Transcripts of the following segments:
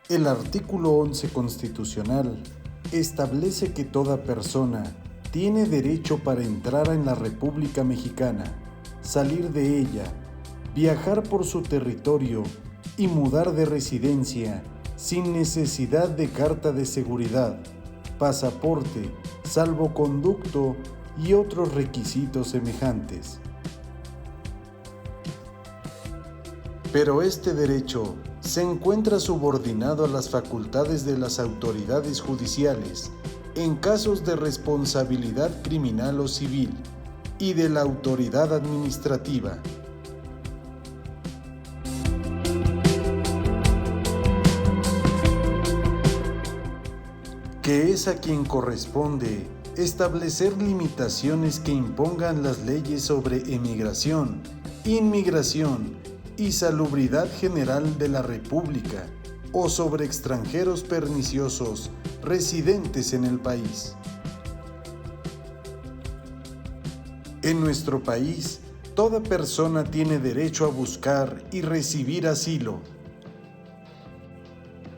El artículo 11 constitucional establece que toda persona tiene derecho para entrar en la República Mexicana, salir de ella, viajar por su territorio y mudar de residencia sin necesidad de carta de seguridad, pasaporte, salvoconducto y otros requisitos semejantes. Pero este derecho se encuentra subordinado a las facultades de las autoridades judiciales en casos de responsabilidad criminal o civil y de la autoridad administrativa. Que es a quien corresponde establecer limitaciones que impongan las leyes sobre emigración, inmigración y salubridad general de la República o sobre extranjeros perniciosos residentes en el país. En nuestro país, toda persona tiene derecho a buscar y recibir asilo.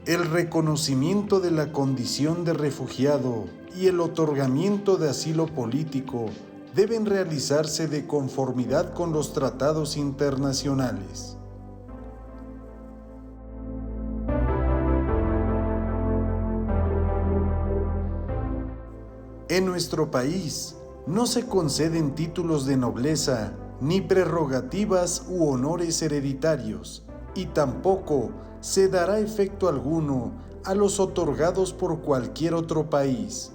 El reconocimiento de la condición de refugiado y el otorgamiento de asilo político deben realizarse de conformidad con los tratados internacionales. En nuestro país no se conceden títulos de nobleza, ni prerrogativas u honores hereditarios, y tampoco se dará efecto alguno a los otorgados por cualquier otro país.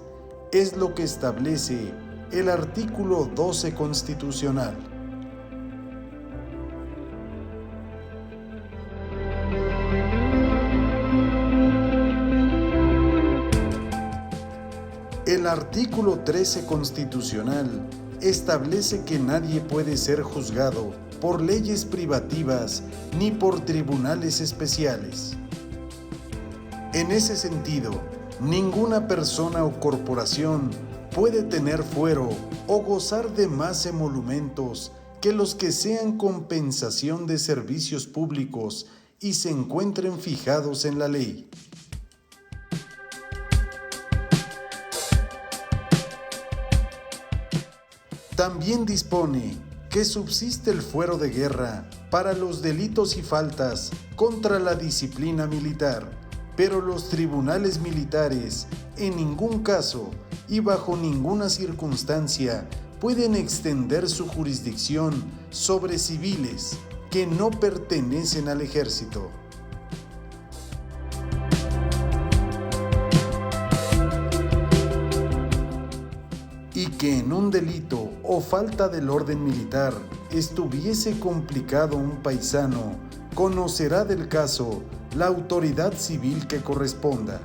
Es lo que establece el artículo 12 constitucional. El artículo 13 constitucional establece que nadie puede ser juzgado por leyes privativas ni por tribunales especiales. En ese sentido, ninguna persona o corporación puede tener fuero o gozar de más emolumentos que los que sean compensación de servicios públicos y se encuentren fijados en la ley. También dispone que subsiste el fuero de guerra para los delitos y faltas contra la disciplina militar, pero los tribunales militares en ningún caso y bajo ninguna circunstancia pueden extender su jurisdicción sobre civiles que no pertenecen al ejército. Y que en un delito o falta del orden militar estuviese complicado un paisano, conocerá del caso la autoridad civil que corresponda.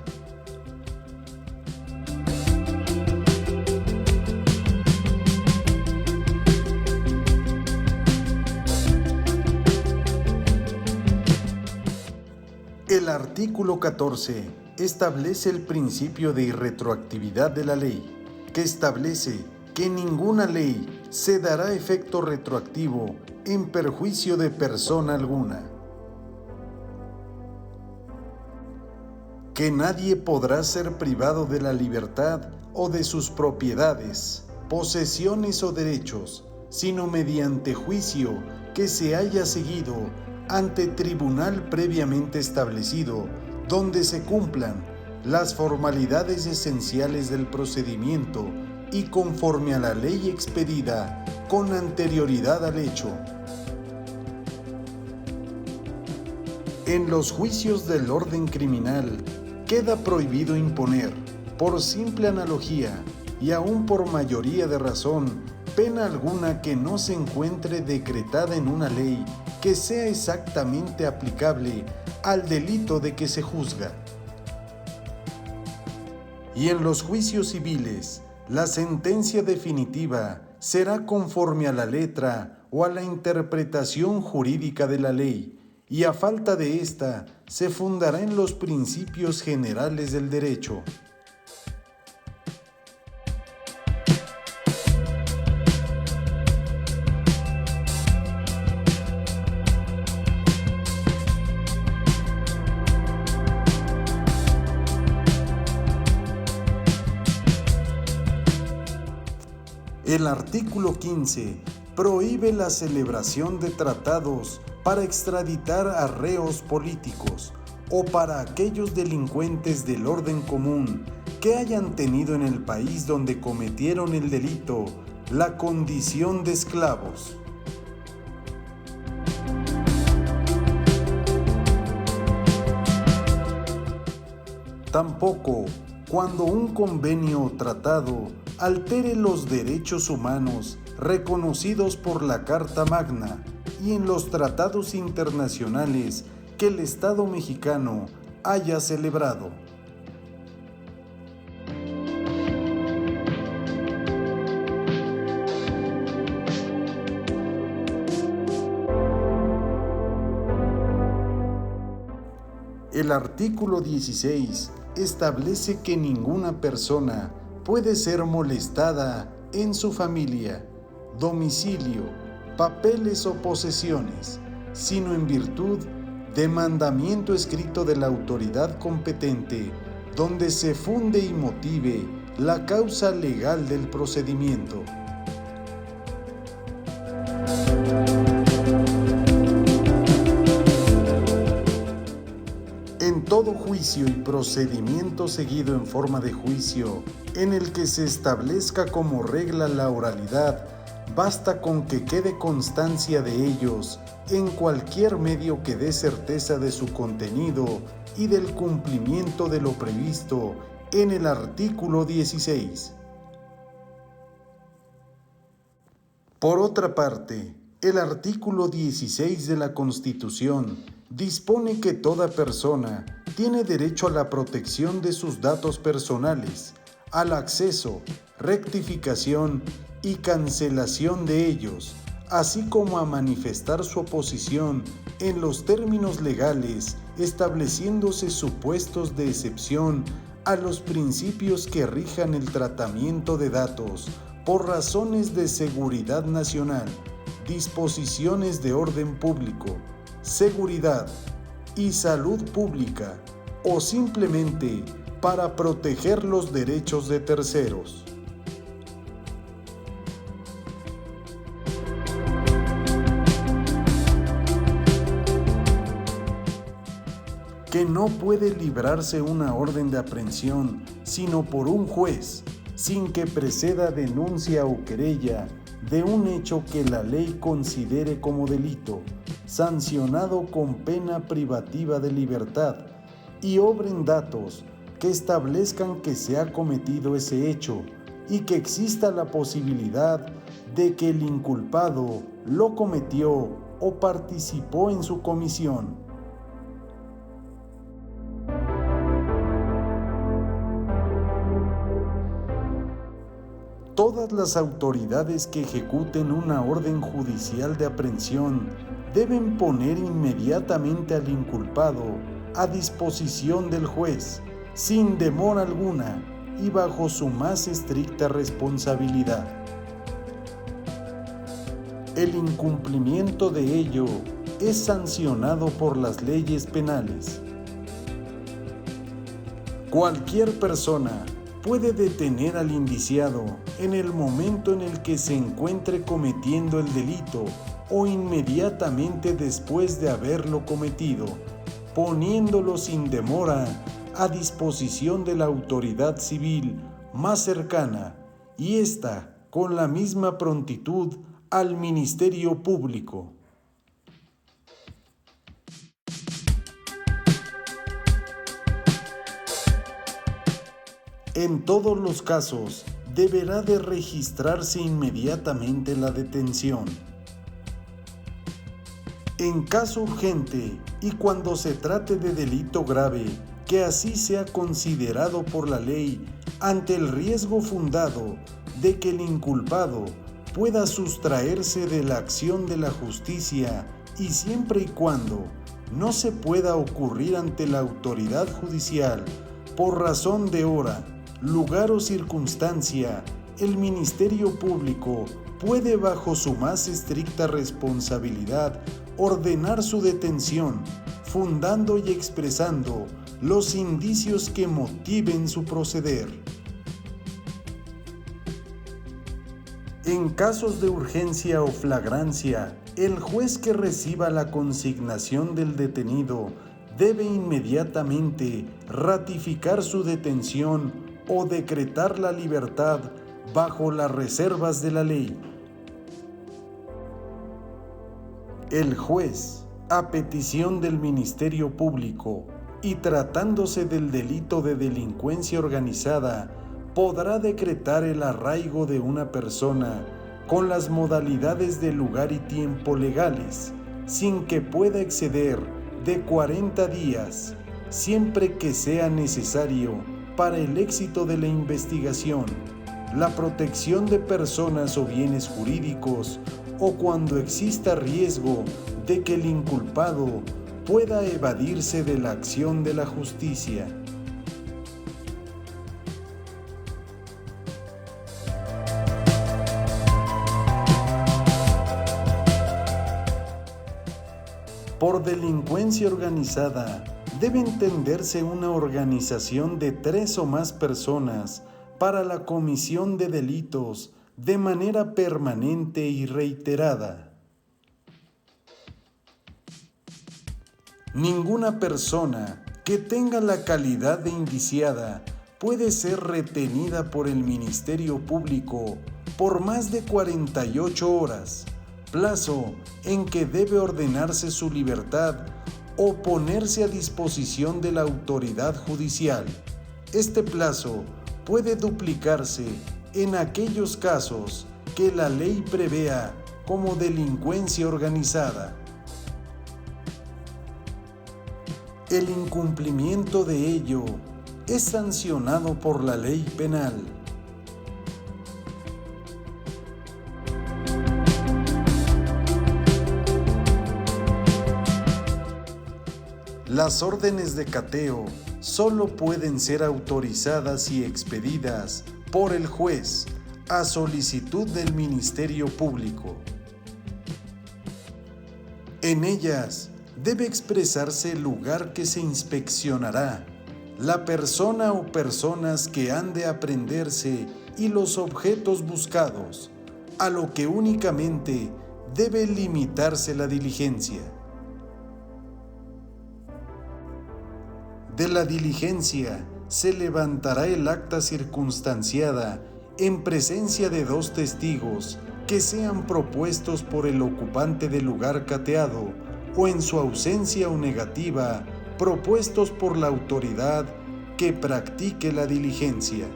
El artículo 14 establece el principio de irretroactividad de la ley, que establece que ninguna ley se dará efecto retroactivo en perjuicio de persona alguna. Que nadie podrá ser privado de la libertad o de sus propiedades, posesiones o derechos, sino mediante juicio que se haya seguido ante tribunal previamente establecido, donde se cumplan las formalidades esenciales del procedimiento y conforme a la ley expedida con anterioridad al hecho. En los juicios del orden criminal queda prohibido imponer, por simple analogía y aún por mayoría de razón, pena alguna que no se encuentre decretada en una ley que sea exactamente aplicable al delito de que se juzga. Y en los juicios civiles, la sentencia definitiva será conforme a la letra o a la interpretación jurídica de la ley, y a falta de ésta, se fundará en los principios generales del derecho. El artículo 15 prohíbe la celebración de tratados para extraditar a reos políticos o para aquellos delincuentes del orden común que hayan tenido en el país donde cometieron el delito la condición de esclavos. Tampoco cuando un convenio o tratado altere los derechos humanos reconocidos por la Carta Magna y en los tratados internacionales que el Estado mexicano haya celebrado. El artículo 16 establece que ninguna persona puede ser molestada en su familia, domicilio, papeles o posesiones, sino en virtud de mandamiento escrito de la autoridad competente, donde se funde y motive la causa legal del procedimiento. En todo juicio y procedimiento seguido en forma de juicio, en el que se establezca como regla la oralidad, basta con que quede constancia de ellos en cualquier medio que dé certeza de su contenido y del cumplimiento de lo previsto en el artículo 16. Por otra parte, el artículo 16 de la Constitución dispone que toda persona tiene derecho a la protección de sus datos personales, al acceso, rectificación y cancelación de ellos, así como a manifestar su oposición en los términos legales, estableciéndose supuestos de excepción a los principios que rijan el tratamiento de datos por razones de seguridad nacional, disposiciones de orden público, seguridad y salud pública, o simplemente para proteger los derechos de terceros. Que no puede librarse una orden de aprehensión sino por un juez, sin que preceda denuncia o querella de un hecho que la ley considere como delito, sancionado con pena privativa de libertad, y obren datos que establezcan que se ha cometido ese hecho y que exista la posibilidad de que el inculpado lo cometió o participó en su comisión. Todas las autoridades que ejecuten una orden judicial de aprehensión deben poner inmediatamente al inculpado a disposición del juez, sin demora alguna y bajo su más estricta responsabilidad. El incumplimiento de ello es sancionado por las leyes penales. Cualquier persona puede detener al indiciado en el momento en el que se encuentre cometiendo el delito o inmediatamente después de haberlo cometido, poniéndolo sin demora a disposición de la autoridad civil más cercana y ésta con la misma prontitud al Ministerio Público. En todos los casos, deberá de registrarse inmediatamente la detención. En caso urgente y cuando se trate de delito grave, que así sea considerado por la ley ante el riesgo fundado de que el inculpado pueda sustraerse de la acción de la justicia y siempre y cuando no se pueda ocurrir ante la autoridad judicial por razón de hora, lugar o circunstancia, el Ministerio Público puede, bajo su más estricta responsabilidad, ordenar su detención, fundando y expresando los indicios que motiven su proceder. En casos de urgencia o flagrancia, el juez que reciba la consignación del detenido debe inmediatamente ratificar su detención o decretar la libertad bajo las reservas de la ley. El juez, a petición del Ministerio Público y tratándose del delito de delincuencia organizada, podrá decretar el arraigo de una persona con las modalidades de lugar y tiempo legales, sin que pueda exceder de 40 días, siempre que sea necesario para el éxito de la investigación, la protección de personas o bienes jurídicos, o cuando exista riesgo de que el inculpado pueda evadirse de la acción de la justicia. Por delincuencia organizada, debe entenderse una organización de 3 o más personas para la comisión de delitos de manera permanente y reiterada. Ninguna persona que tenga la calidad de indiciada puede ser retenida por el Ministerio Público por más de 48 horas, plazo en que debe ordenarse su libertad o ponerse a disposición de la autoridad judicial. Este plazo puede duplicarse en aquellos casos que la ley prevea como delincuencia organizada. El incumplimiento de ello es sancionado por la ley penal. Las órdenes de cateo solo pueden ser autorizadas y expedidas por el juez a solicitud del Ministerio Público. En ellas debe expresarse el lugar que se inspeccionará, la persona o personas que han de aprehenderse y los objetos buscados, a lo que únicamente debe limitarse la diligencia. De la diligencia se levantará el acta circunstanciada en presencia de 2 testigos que sean propuestos por el ocupante del lugar cateado o, en su ausencia o negativa, propuestos por la autoridad que practique la diligencia.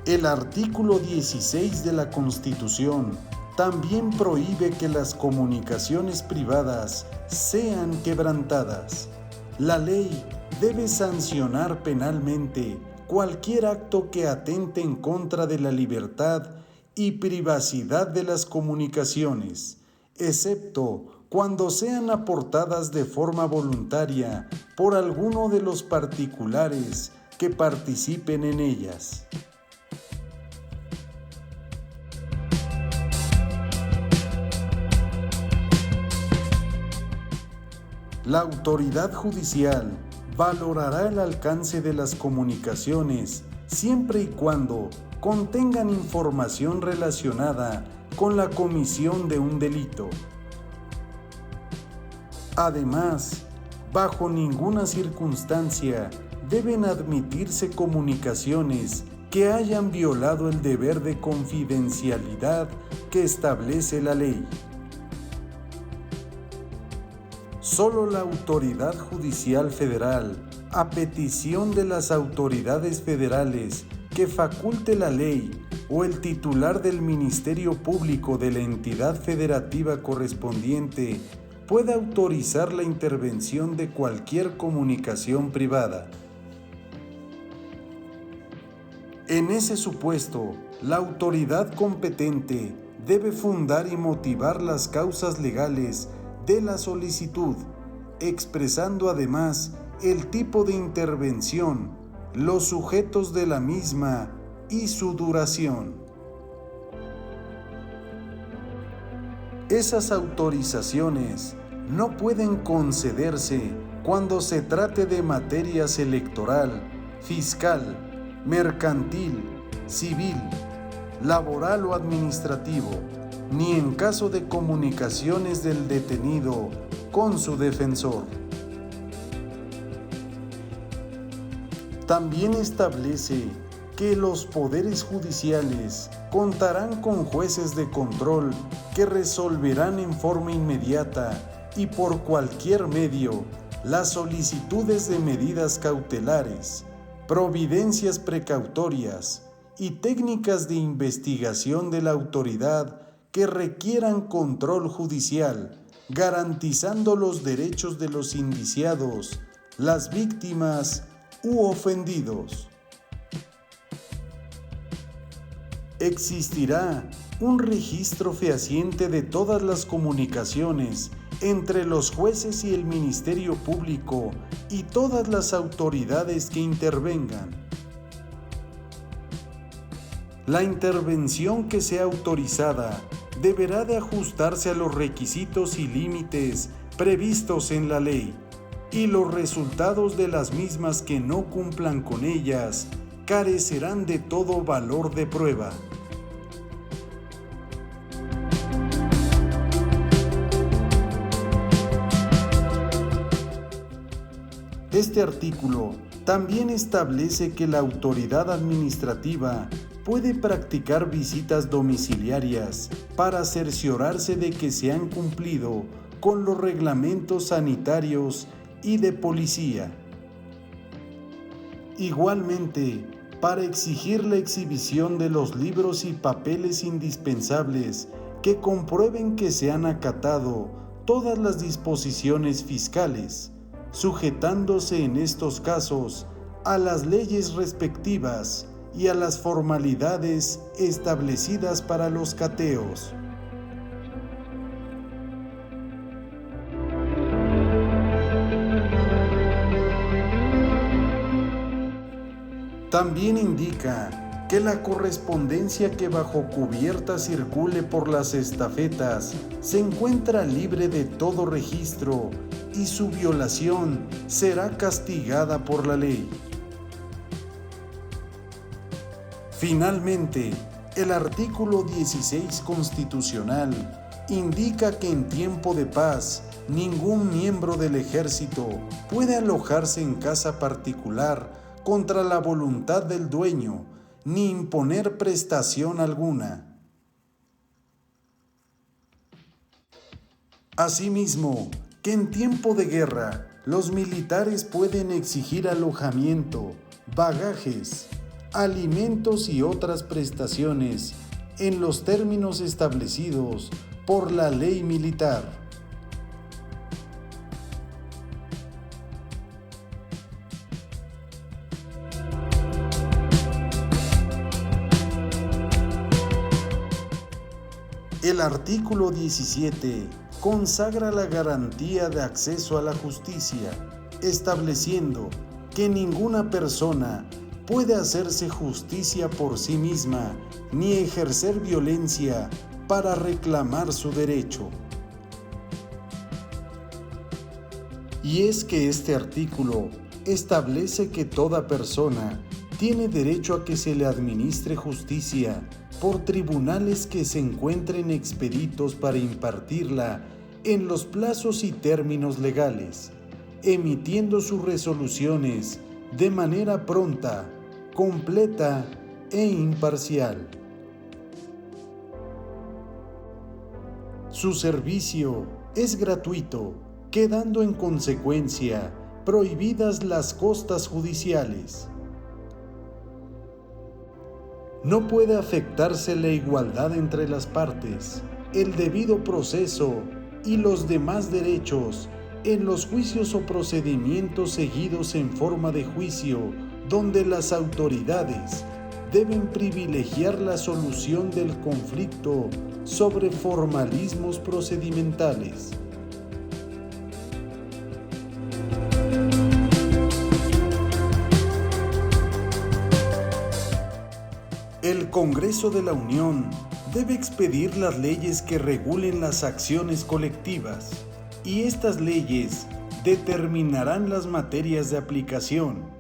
El artículo 16 de la Constitución también prohíbe que las comunicaciones privadas sean quebrantadas. La ley debe sancionar penalmente cualquier acto que atente en contra de la libertad y privacidad de las comunicaciones, excepto cuando sean aportadas de forma voluntaria por alguno de los particulares que participen en ellas. La autoridad judicial valorará el alcance de las comunicaciones siempre y cuando contengan información relacionada con la comisión de un delito. Además, bajo ninguna circunstancia deben admitirse comunicaciones que hayan violado el deber de confidencialidad que establece la ley. Solo la autoridad judicial federal, a petición de las autoridades federales que faculte la ley, o el titular del Ministerio Público de la entidad federativa correspondiente, puede autorizar la intervención de cualquier comunicación privada. En ese supuesto, la autoridad competente debe fundar y motivar las causas legales de la solicitud, expresando además el tipo de intervención, los sujetos de la misma y su duración. Esas autorizaciones no pueden concederse cuando se trate de materias electoral, fiscal, mercantil, civil, laboral o administrativo, ni en caso de comunicaciones del detenido con su defensor. También establece que los poderes judiciales contarán con jueces de control que resolverán en forma inmediata y por cualquier medio las solicitudes de medidas cautelares, providencias precautorias y técnicas de investigación de la autoridad que requieran control judicial, garantizando los derechos de los indiciados, las víctimas u ofendidos. Existirá un registro fehaciente de todas las comunicaciones entre los jueces y el Ministerio Público y todas las autoridades que intervengan. La intervención que sea autorizada deberá de ajustarse a los requisitos y límites previstos en la ley, y los resultados de las mismas que no cumplan con ellas carecerán de todo valor de prueba. Este artículo también establece que la autoridad administrativa puede practicar visitas domiciliarias para cerciorarse de que se han cumplido con los reglamentos sanitarios y de policía. Igualmente, para exigir la exhibición de los libros y papeles indispensables que comprueben que se han acatado todas las disposiciones fiscales, sujetándose en estos casos a las leyes respectivas y a las formalidades establecidas para los cateos. También indica que la correspondencia que bajo cubierta circule por las estafetas se encuentra libre de todo registro y su violación será castigada por la ley. Finalmente, el artículo 16 constitucional indica que en tiempo de paz ningún miembro del ejército puede alojarse en casa particular contra la voluntad del dueño, ni imponer prestación alguna. Asimismo, que en tiempo de guerra los militares pueden exigir alojamiento, bagajes, alimentos y otras prestaciones en los términos establecidos por la ley militar. El artículo 17 consagra la garantía de acceso a la justicia, estableciendo que ninguna persona puede hacerse justicia por sí misma ni ejercer violencia para reclamar su derecho. Y es que este artículo establece que toda persona tiene derecho a que se le administre justicia por tribunales que se encuentren expeditos para impartirla en los plazos y términos legales, emitiendo sus resoluciones de manera pronta, completa e imparcial. Su servicio es gratuito, quedando en consecuencia prohibidas las costas judiciales. No puede afectarse la igualdad entre las partes, el debido proceso y los demás derechos en los juicios o procedimientos seguidos en forma de juicio, donde las autoridades deben privilegiar la solución del conflicto sobre formalismos procedimentales. El Congreso de la Unión debe expedir las leyes que regulen las acciones colectivas, y estas leyes determinarán las materias de aplicación,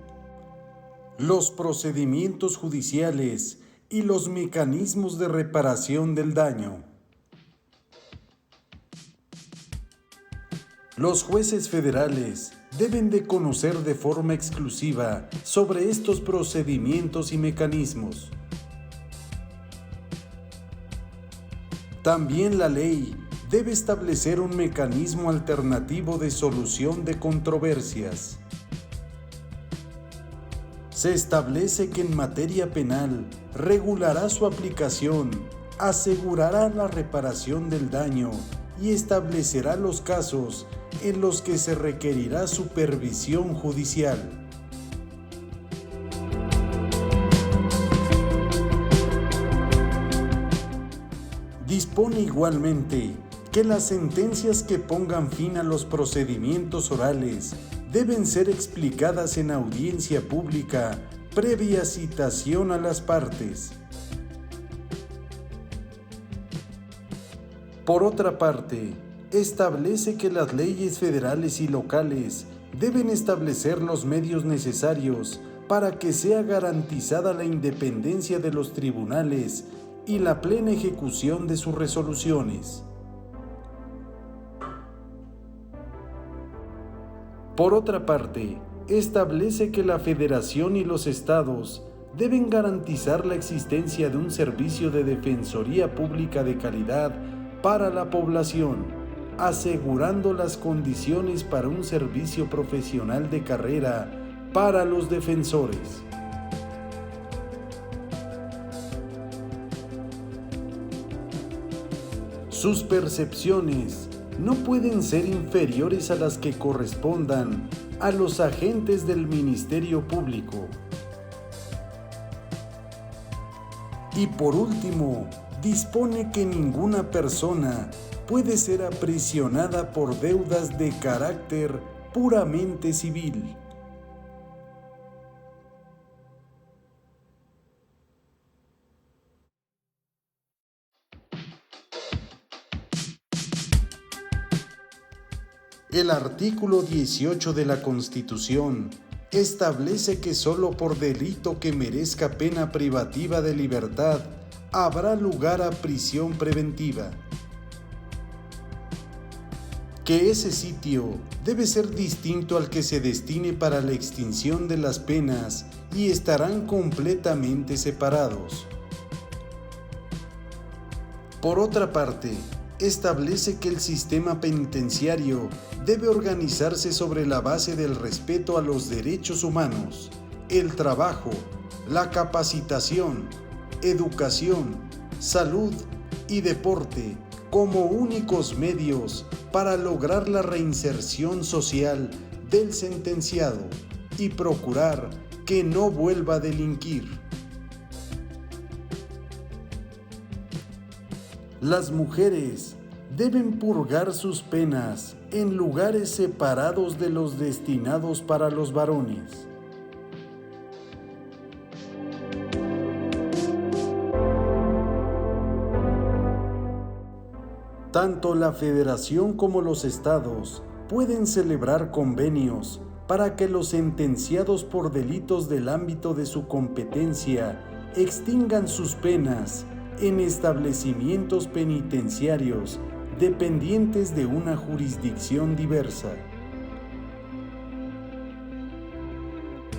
los procedimientos judiciales y los mecanismos de reparación del daño. Los jueces federales deben de conocer de forma exclusiva sobre estos procedimientos y mecanismos. También la ley debe establecer un mecanismo alternativo de solución de controversias. Se establece que en materia penal regulará su aplicación, asegurará la reparación del daño y establecerá los casos en los que se requerirá supervisión judicial. Dispone igualmente que las sentencias que pongan fin a los procedimientos orales deben ser explicadas en audiencia pública previa citación a las partes. Por otra parte, establece que las leyes federales y locales deben establecer los medios necesarios para que sea garantizada la independencia de los tribunales y la plena ejecución de sus resoluciones. Por otra parte, establece que la Federación y los estados deben garantizar la existencia de un servicio de defensoría pública de calidad para la población, asegurando las condiciones para un servicio profesional de carrera para los defensores. Sus percepciones no pueden ser inferiores a las que correspondan a los agentes del Ministerio Público. Y por último, dispone que ninguna persona puede ser aprisionada por deudas de carácter puramente civil. El artículo 18 de la Constitución establece que solo por delito que merezca pena privativa de libertad habrá lugar a prisión preventiva. Que ese sitio debe ser distinto al que se destine para la extinción de las penas y estarán completamente separados. Por otra parte, establece que el sistema penitenciario debe organizarse sobre la base del respeto a los derechos humanos, el trabajo, la capacitación, educación, salud y deporte como únicos medios para lograr la reinserción social del sentenciado y procurar que no vuelva a delinquir. Las mujeres deben purgar sus penas en lugares separados de los destinados para los varones. Tanto la Federación como los estados pueden celebrar convenios para que los sentenciados por delitos del ámbito de su competencia extingan sus penas en establecimientos penitenciarios dependientes de una jurisdicción diversa.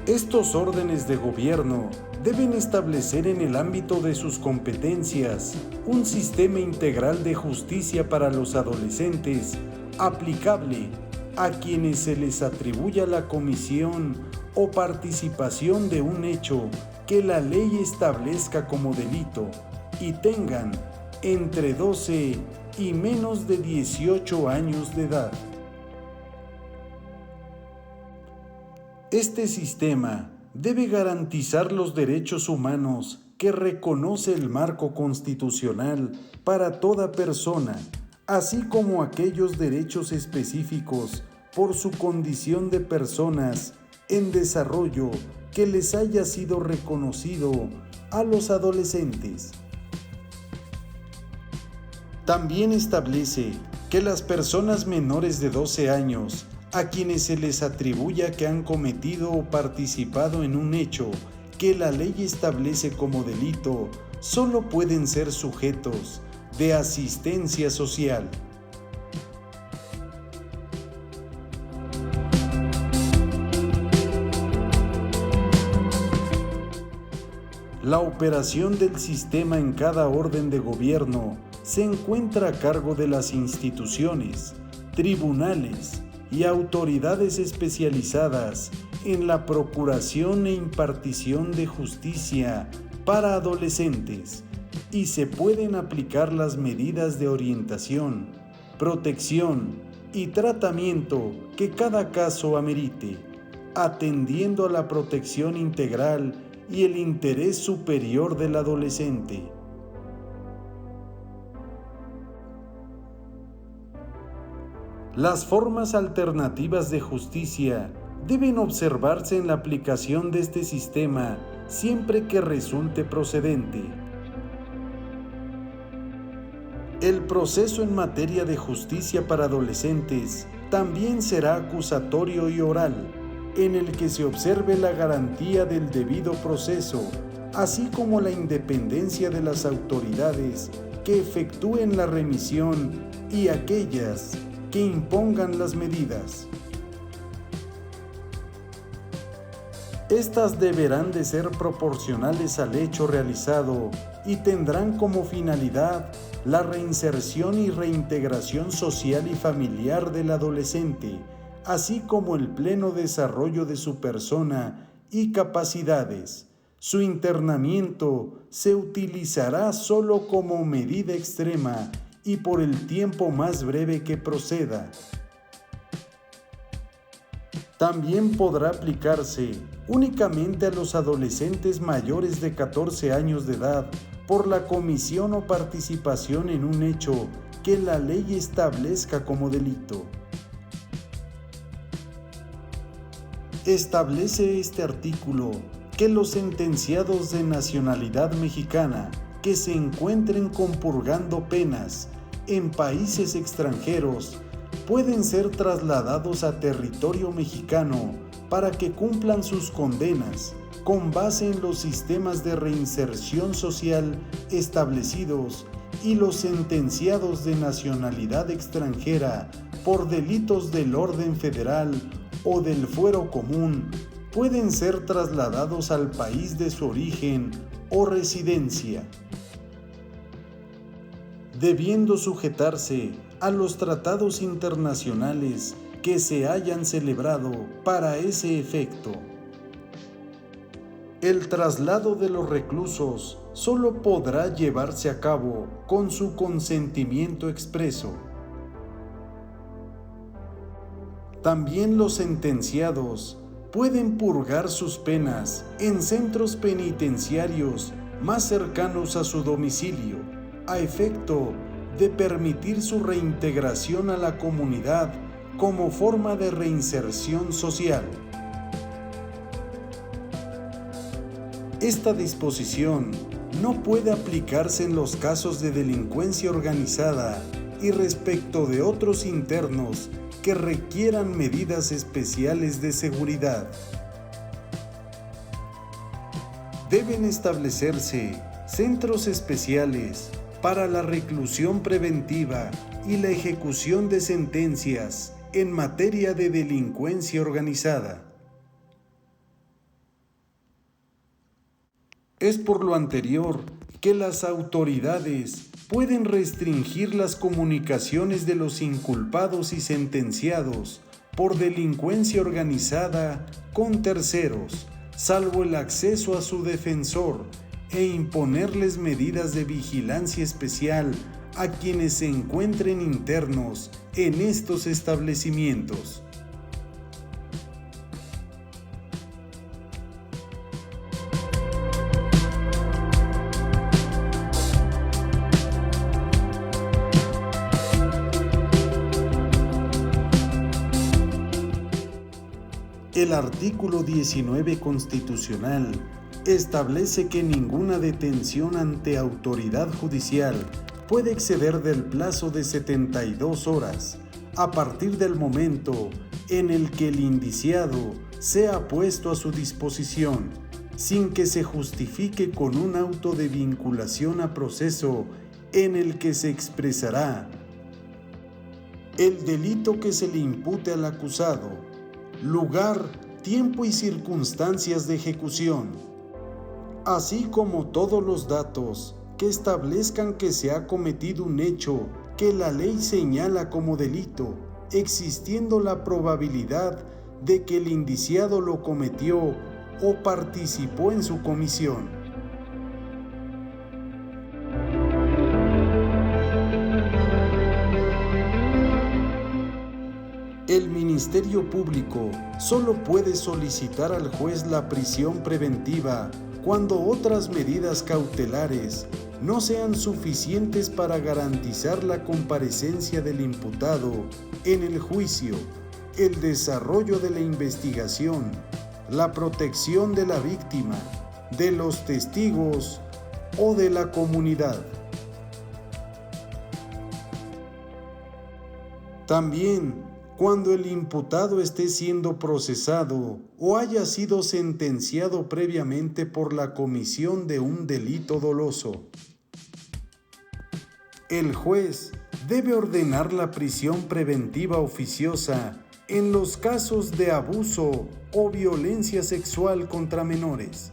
Estos órdenes de gobierno deben establecer en el ámbito de sus competencias un sistema integral de justicia para los adolescentes aplicable a quienes se les atribuya la comisión o participación de un hecho que la ley establezca como delito y tengan entre 12 y menos de 18 años de edad. Este sistema debe garantizar los derechos humanos que reconoce el marco constitucional para toda persona, así como aquellos derechos específicos por su condición de personas en desarrollo que les haya sido reconocido a los adolescentes. También establece que las personas menores de 12 años, a quienes se les atribuya que han cometido o participado en un hecho que la ley establece como delito, solo pueden ser sujetos de asistencia social. La operación del sistema en cada orden de gobierno se encuentra a cargo de las instituciones, tribunales y autoridades especializadas en la procuración e impartición de justicia para adolescentes, y se pueden aplicar las medidas de orientación, protección y tratamiento que cada caso amerite, atendiendo a la protección integral y el interés superior del adolescente. Las formas alternativas de justicia deben observarse en la aplicación de este sistema siempre que resulte procedente. El proceso en materia de justicia para adolescentes también será acusatorio y oral, en el que se observe la garantía del debido proceso, así como la independencia de las autoridades que efectúen la remisión y aquellas que impongan las medidas. Estas deberán de ser proporcionales al hecho realizado y tendrán como finalidad la reinserción y reintegración social y familiar del adolescente, así como el pleno desarrollo de su persona y capacidades. Su internamiento se utilizará solo como medida extrema y por el tiempo más breve que proceda. También podrá aplicarse únicamente a los adolescentes mayores de 14 años de edad por la comisión o participación en un hecho que la ley establezca como delito. Establece este artículo que los sentenciados de nacionalidad mexicana que se encuentren compurgando penas en países extranjeros pueden ser trasladados a territorio mexicano para que cumplan sus condenas con base en los sistemas de reinserción social establecidos, y los sentenciados de nacionalidad extranjera por delitos del orden federal o del fuero común pueden ser trasladados al país de su origen o residencia, debiendo sujetarse a los tratados internacionales que se hayan celebrado para ese efecto. El traslado de los reclusos solo podrá llevarse a cabo con su consentimiento expreso. También los sentenciados pueden purgar sus penas en centros penitenciarios más cercanos a su domicilio, a efecto de permitir su reintegración a la comunidad como forma de reinserción social. Esta disposición no puede aplicarse en los casos de delincuencia organizada y respecto de otros internos que requieran medidas especiales de seguridad. Deben establecerse centros especiales para la reclusión preventiva y la ejecución de sentencias en materia de delincuencia organizada. Es por lo anterior que las autoridades pueden restringir las comunicaciones de los inculpados y sentenciados por delincuencia organizada con terceros, salvo el acceso a su defensor, e imponerles medidas de vigilancia especial a quienes se encuentren internos en estos establecimientos. El artículo 19 constitucional establece que ninguna detención ante autoridad judicial puede exceder del plazo de 72 horas a partir del momento en el que el indiciado sea puesto a su disposición, sin que se justifique con un auto de vinculación a proceso en el que se expresará el delito que se le impute al acusado, lugar, tiempo y circunstancias de ejecución, así como todos los datos que establezcan que se ha cometido un hecho que la ley señala como delito, existiendo la probabilidad de que el indiciado lo cometió o participó en su comisión. El Ministerio Público solo puede solicitar al juez la prisión preventiva cuando otras medidas cautelares no sean suficientes para garantizar la comparecencia del imputado en el juicio, el desarrollo de la investigación, la protección de la víctima, de los testigos o de la comunidad. También, cuando el imputado esté siendo procesado o haya sido sentenciado previamente por la comisión de un delito doloso. El juez debe ordenar la prisión preventiva oficiosa en los casos de abuso o violencia sexual contra menores.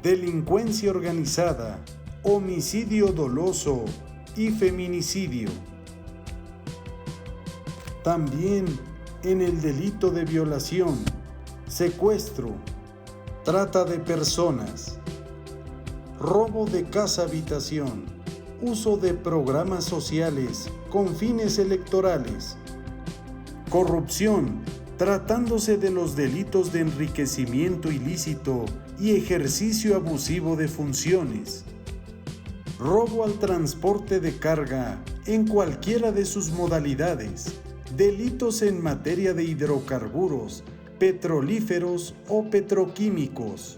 Delincuencia organizada, homicidio doloso y feminicidio. También en el delito de violación, secuestro, trata de personas, robo de casa-habitación, uso de programas sociales con fines electorales, corrupción, tratándose de los delitos de enriquecimiento ilícito y ejercicio abusivo de funciones, robo al transporte de carga en cualquiera de sus modalidades, delitos en materia de hidrocarburos, petrolíferos o petroquímicos,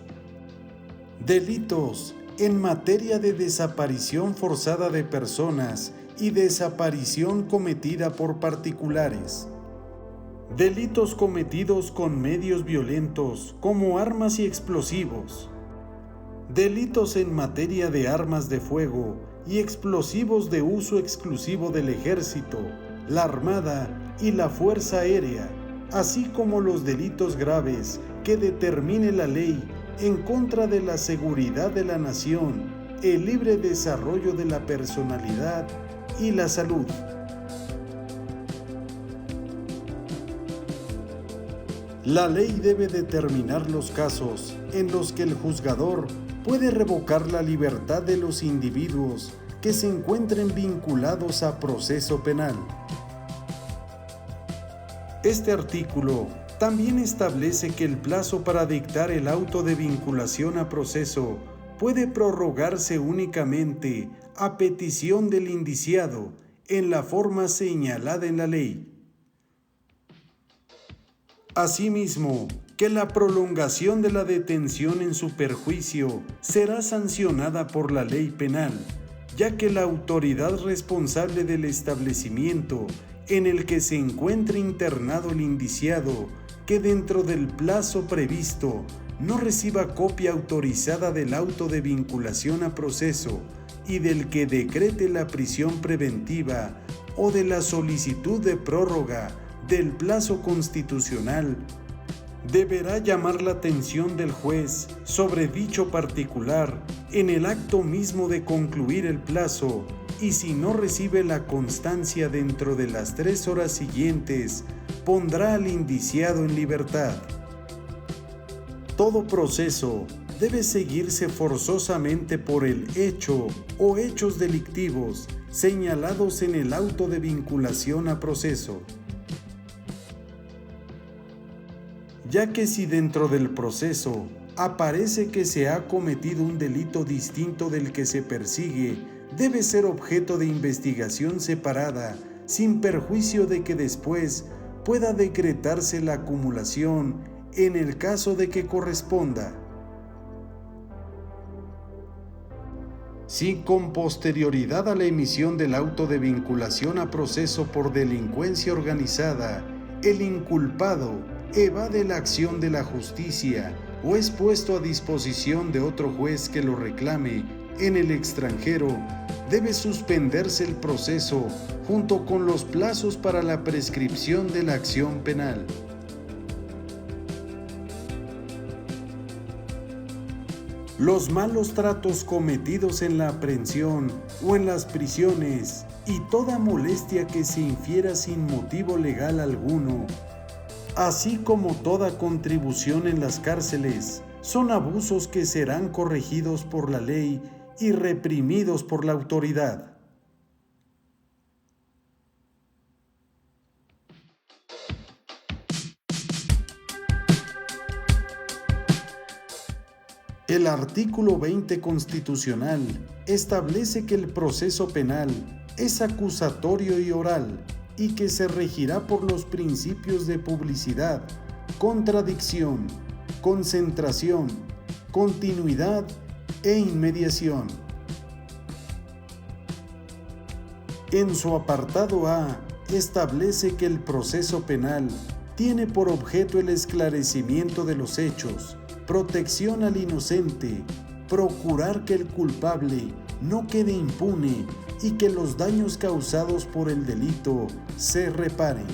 delitos en materia de desaparición forzada de personas y desaparición cometida por particulares, delitos cometidos con medios violentos como armas y explosivos, delitos en materia de armas de fuego y explosivos de uso exclusivo del Ejército, la Armada y la Fuerza Aérea, así como los delitos graves que determine la ley en contra de la seguridad de la nación, el libre desarrollo de la personalidad y la salud. La ley debe determinar los casos en los que el juzgador puede revocar la libertad de los individuos que se encuentren vinculados a proceso penal. Este artículo también establece que el plazo para dictar el auto de vinculación a proceso puede prorrogarse únicamente a petición del indiciado en la forma señalada en la ley. Asimismo, que la prolongación de la detención en su perjuicio será sancionada por la ley penal, ya que la autoridad responsable del establecimiento en el que se encuentre internado el indiciado, que dentro del plazo previsto no reciba copia autorizada del auto de vinculación a proceso y del que decrete la prisión preventiva o de la solicitud de prórroga del plazo constitucional, deberá llamar la atención del juez sobre dicho particular en el acto mismo de concluir el plazo, y si no recibe la constancia dentro de las 3 horas siguientes, pondrá al indiciado en libertad. Todo proceso debe seguirse forzosamente por el hecho o hechos delictivos señalados en el auto de vinculación a proceso. Ya que si dentro del proceso aparece que se ha cometido un delito distinto del que se persigue, debe ser objeto de investigación separada, sin perjuicio de que después pueda decretarse la acumulación en el caso de que corresponda. Si con posterioridad a la emisión del auto de vinculación a proceso por delincuencia organizada, el inculpado evade la acción de la justicia o es puesto a disposición de otro juez que lo reclame en el extranjero, debe suspenderse el proceso junto con los plazos para la prescripción de la acción penal. Los malos tratos cometidos en la aprehensión o en las prisiones y toda molestia que se infiera sin motivo legal alguno, así como toda contribución en las cárceles, son abusos que serán corregidos por la ley y reprimidos por la autoridad. El artículo 20 constitucional establece que el proceso penal es acusatorio y oral y que se regirá por los principios de publicidad, contradicción, concentración, continuidad e inmediación. En su apartado A, establece que el proceso penal tiene por objeto el esclarecimiento de los hechos, protección al inocente, procurar que el culpable no quede impune y que los daños causados por el delito se reparen.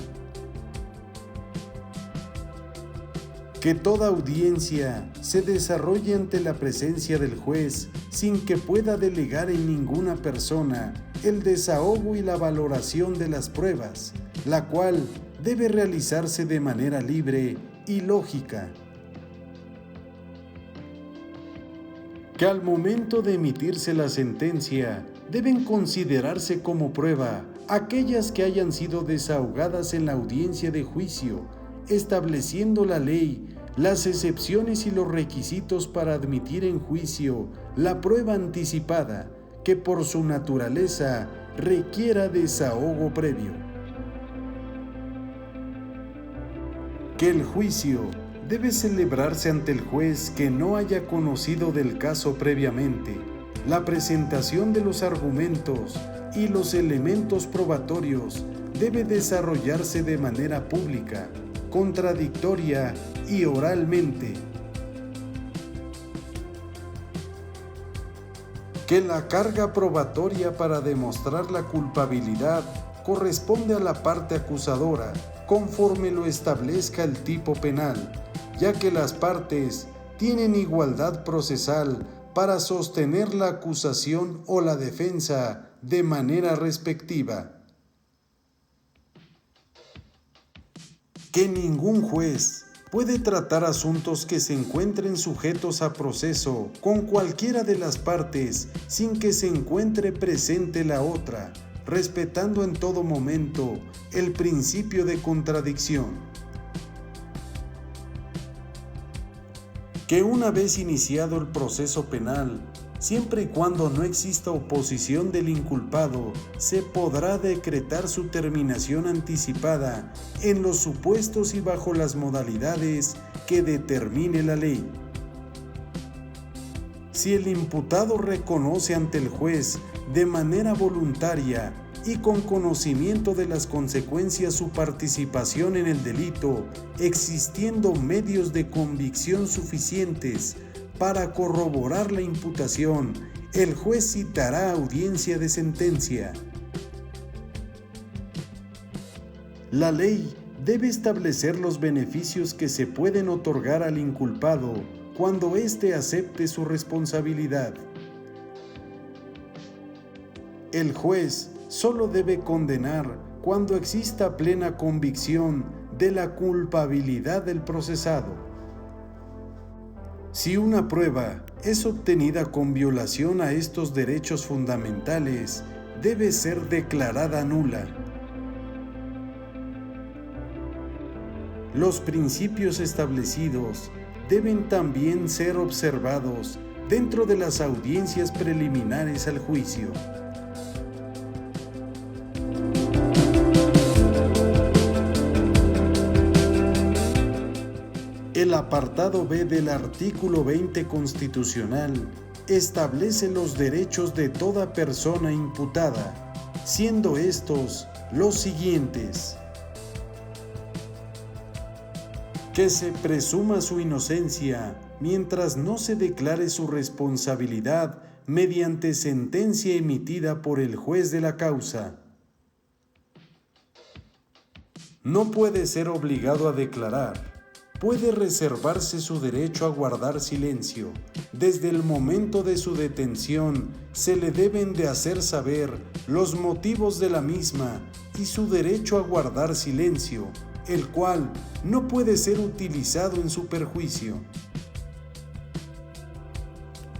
Que toda audiencia se desarrolle ante la presencia del juez sin que pueda delegar en ninguna persona el desahogo y la valoración de las pruebas, la cual debe realizarse de manera libre y lógica. Que al momento de emitirse la sentencia deben considerarse como prueba aquellas que hayan sido desahogadas en la audiencia de juicio, estableciendo la ley las excepciones y los requisitos para admitir en juicio la prueba anticipada, que por su naturaleza requiera desahogo previo. Que el juicio debe celebrarse ante el juez que no haya conocido del caso previamente. La presentación de los argumentos y los elementos probatorios debe desarrollarse de manera pública, contradictoria y oralmente. Que la carga probatoria para demostrar la culpabilidad corresponde a la parte acusadora, conforme lo establezca el tipo penal, ya que las partes tienen igualdad procesal para sostener la acusación o la defensa de manera respectiva. Que ningún juez puede tratar asuntos que se encuentren sujetos a proceso con cualquiera de las partes sin que se encuentre presente la otra, respetando en todo momento el principio de contradicción. Que una vez iniciado el proceso penal, siempre y cuando no exista oposición del inculpado, se podrá decretar su terminación anticipada en los supuestos y bajo las modalidades que determine la ley. Si el imputado reconoce ante el juez de manera voluntaria y con conocimiento de las consecuencias su participación en el delito, existiendo medios de convicción suficientes para corroborar la imputación, el juez citará audiencia de sentencia. La ley debe establecer los beneficios que se pueden otorgar al inculpado cuando éste acepte su responsabilidad. El juez solo debe condenar cuando exista plena convicción de la culpabilidad del procesado. Si una prueba es obtenida con violación a estos derechos fundamentales, debe ser declarada nula. Los principios establecidos deben también ser observados dentro de las audiencias preliminares al juicio. El apartado B del artículo 20 constitucional establece los derechos de toda persona imputada, siendo estos los siguientes: que se presuma su inocencia mientras no se declare su responsabilidad mediante sentencia emitida por el juez de la causa. No puede ser obligado a declarar. Puede reservarse su derecho a guardar silencio. Desde el momento de su detención se le deben de hacer saber los motivos de la misma y su derecho a guardar silencio, el cual no puede ser utilizado en su perjuicio.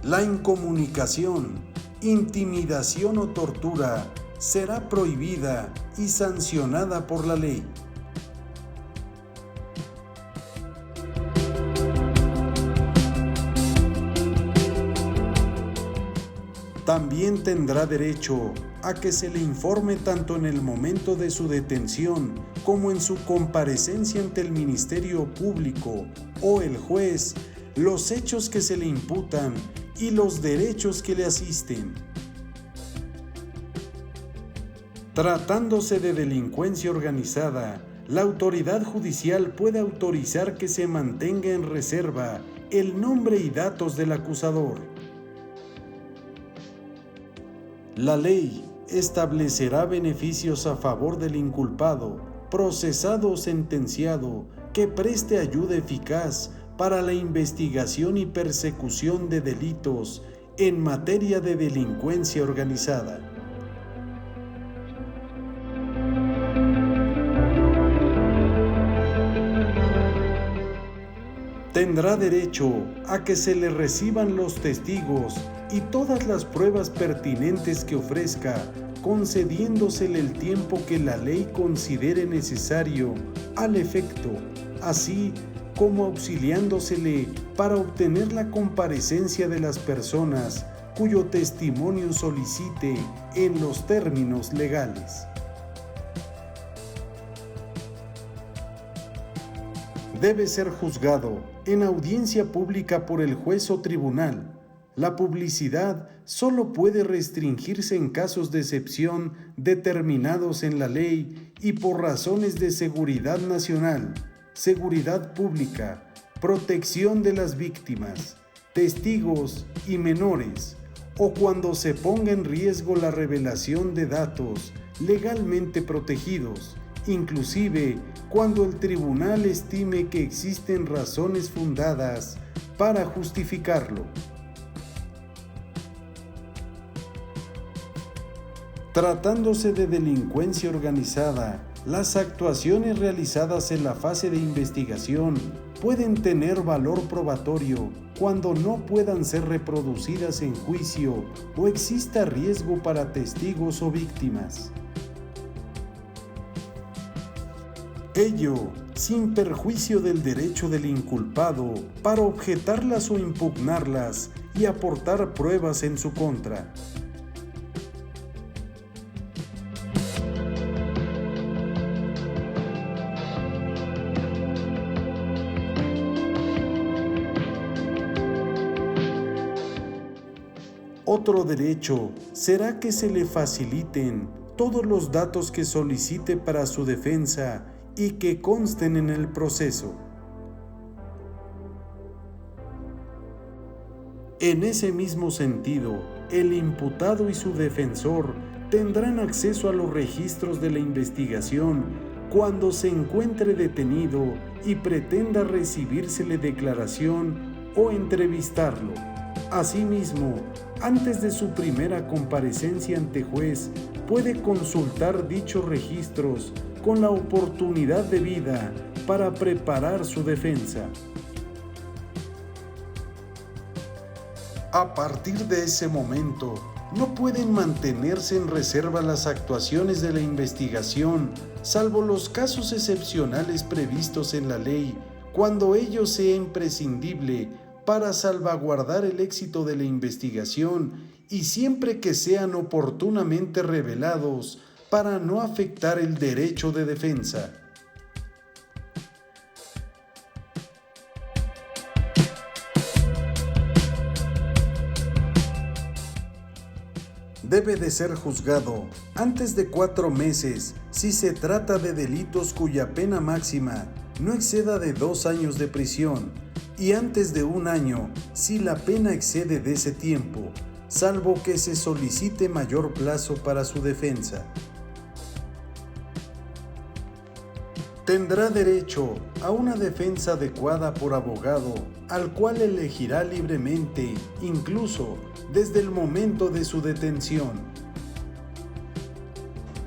La incomunicación, intimidación o tortura será prohibida y sancionada por la ley. También tendrá derecho a que se le informe tanto en el momento de su detención como en su comparecencia ante el Ministerio Público o el juez, los hechos que se le imputan y los derechos que le asisten. Tratándose de delincuencia organizada, la autoridad judicial puede autorizar que se mantenga en reserva el nombre y datos del acusador. La ley establecerá beneficios a favor del inculpado, procesado o sentenciado que preste ayuda eficaz para la investigación y persecución de delitos en materia de delincuencia organizada. Tendrá derecho a que se le reciban los testigos y todas las pruebas pertinentes que ofrezca, concediéndosele el tiempo que la ley considere necesario al efecto, así como auxiliándosele para obtener la comparecencia de las personas cuyo testimonio solicite en los términos legales. Debe ser juzgado en audiencia pública por el juez o tribunal. La publicidad solo puede restringirse en casos de excepción determinados en la ley y por razones de seguridad nacional, seguridad pública, protección de las víctimas, testigos y menores, o cuando se ponga en riesgo la revelación de datos legalmente protegidos, inclusive cuando el tribunal estime que existen razones fundadas para justificarlo. Tratándose de delincuencia organizada, las actuaciones realizadas en la fase de investigación pueden tener valor probatorio cuando no puedan ser reproducidas en juicio o exista riesgo para testigos o víctimas. Ello sin perjuicio del derecho del inculpado para objetarlas o impugnarlas y aportar pruebas en su contra. Otro derecho será que se le faciliten todos los datos que solicite para su defensa y que consten en el proceso. En ese mismo sentido, el imputado y su defensor tendrán acceso a los registros de la investigación cuando se encuentre detenido y pretenda recibírsele declaración o entrevistarlo. Asimismo, antes de su primera comparecencia ante juez, puede consultar dichos registros con la oportunidad debida para preparar su defensa. A partir de ese momento, no pueden mantenerse en reserva las actuaciones de la investigación, salvo los casos excepcionales previstos en la ley, cuando ello sea imprescindible para salvaguardar el éxito de la investigación y siempre que sean oportunamente revelados para no afectar el derecho de defensa. debe de ser juzgado antes de 4 meses si se trata de delitos cuya pena máxima no exceda de 2 años de prisión y antes de 1 año si la pena excede de ese tiempo, salvo que se solicite mayor plazo para su defensa. Tendrá derecho a una defensa adecuada por abogado, al cual elegirá libremente, incluso desde el momento de su detención.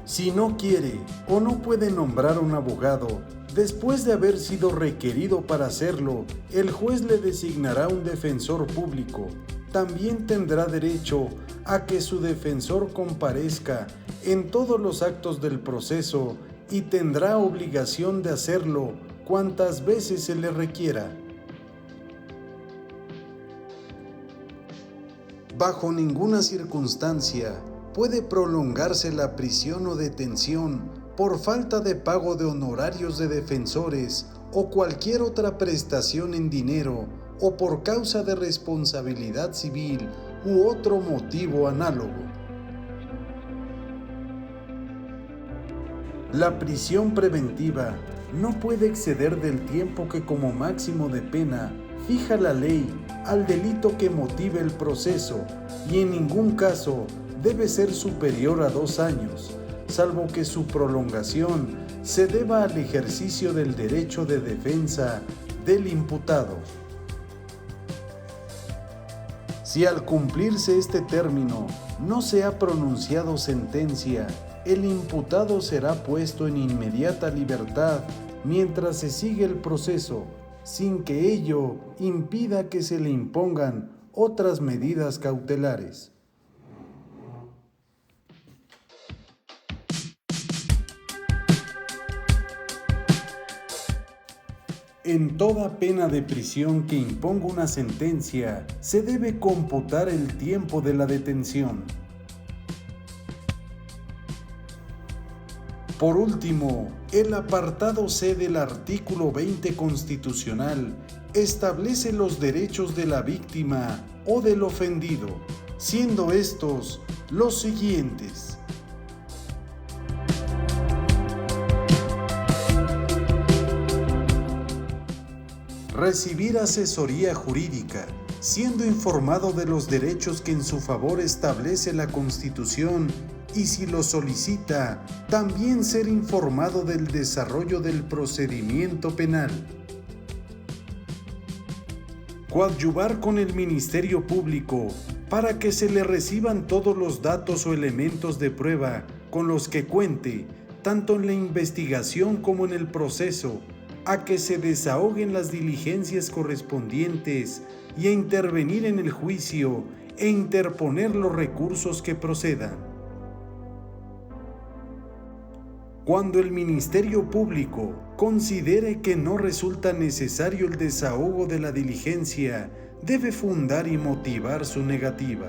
Si no quiere o no puede nombrar un abogado, después de haber sido requerido para hacerlo, el juez le designará un defensor público. También tendrá derecho a que su defensor comparezca en todos los actos del proceso y tendrá obligación de hacerlo cuantas veces se le requiera. Bajo ninguna circunstancia puede prolongarse la prisión o detención por falta de pago de honorarios de defensores o cualquier otra prestación en dinero o por causa de responsabilidad civil u otro motivo análogo. La prisión preventiva no puede exceder del tiempo que como máximo de pena fija la ley al delito que motive el proceso y en ningún caso debe ser superior a 2 años, salvo que su prolongación se deba al ejercicio del derecho de defensa del imputado. Si al cumplirse este término no se ha pronunciado sentencia, el imputado será puesto en inmediata libertad mientras se sigue el proceso, sin que ello impida que se le impongan otras medidas cautelares. En toda pena de prisión que imponga una sentencia, se debe computar el tiempo de la detención. Por último, el apartado C del artículo 20 constitucional establece los derechos de la víctima o del ofendido, siendo estos los siguientes. Recibir asesoría jurídica, siendo informado de los derechos que en su favor establece la Constitución y si lo solicita, también ser informado del desarrollo del procedimiento penal. Coadyuvar con el Ministerio Público para que se le reciban todos los datos o elementos de prueba con los que cuente, tanto en la investigación como en el proceso, a que se desahoguen las diligencias correspondientes y a intervenir en el juicio e interponer los recursos que procedan. Cuando el Ministerio Público considere que no resulta necesario el desahogo de la diligencia, debe fundar y motivar su negativa.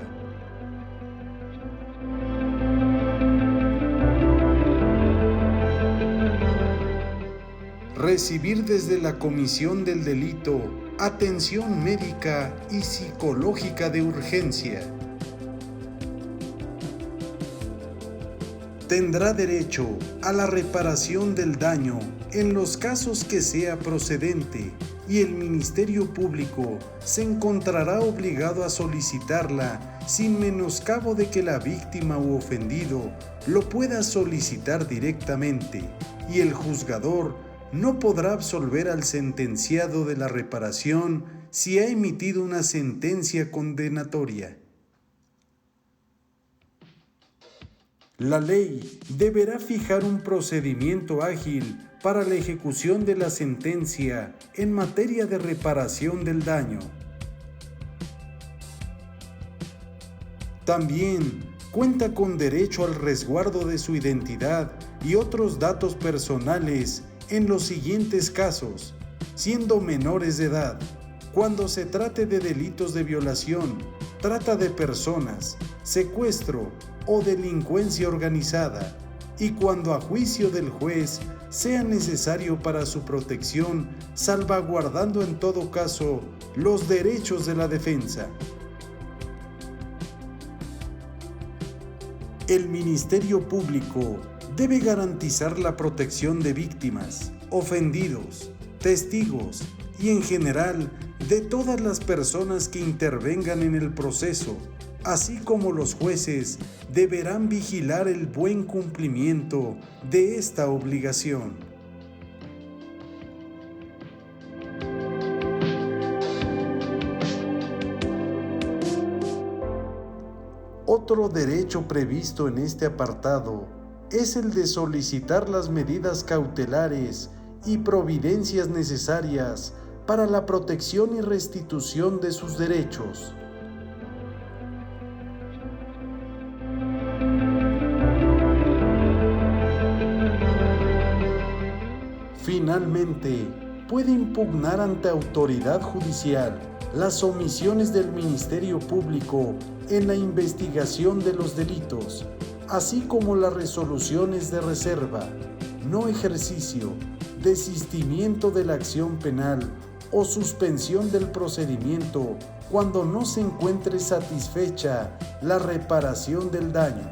Recibir desde la comisión del delito atención médica y psicológica de urgencia. Tendrá derecho a la reparación del daño en los casos que sea procedente y el Ministerio Público se encontrará obligado a solicitarla sin menoscabo de que la víctima u ofendido lo pueda solicitar directamente y el juzgador no podrá absolver al sentenciado de la reparación si ha emitido una sentencia condenatoria. La ley deberá fijar un procedimiento ágil para la ejecución de la sentencia en materia de reparación del daño. También cuenta con derecho al resguardo de su identidad y otros datos personales en los siguientes casos, siendo menores de edad, cuando se trate de delitos de violación, trata de personas, secuestro o delincuencia organizada, y cuando a juicio del juez sea necesario para su protección, salvaguardando en todo caso los derechos de la defensa. El Ministerio Público debe garantizar la protección de víctimas, ofendidos, testigos y en general de todas las personas que intervengan en el proceso, así como los jueces deberán vigilar el buen cumplimiento de esta obligación. Otro derecho previsto en este apartado es el de solicitar las medidas cautelares y providencias necesarias para la protección y restitución de sus derechos. Finalmente, puede impugnar ante autoridad judicial las omisiones del Ministerio Público en la investigación de los delitos, así como las resoluciones de reserva, no ejercicio, desistimiento de la acción penal o suspensión del procedimiento cuando no se encuentre satisfecha la reparación del daño.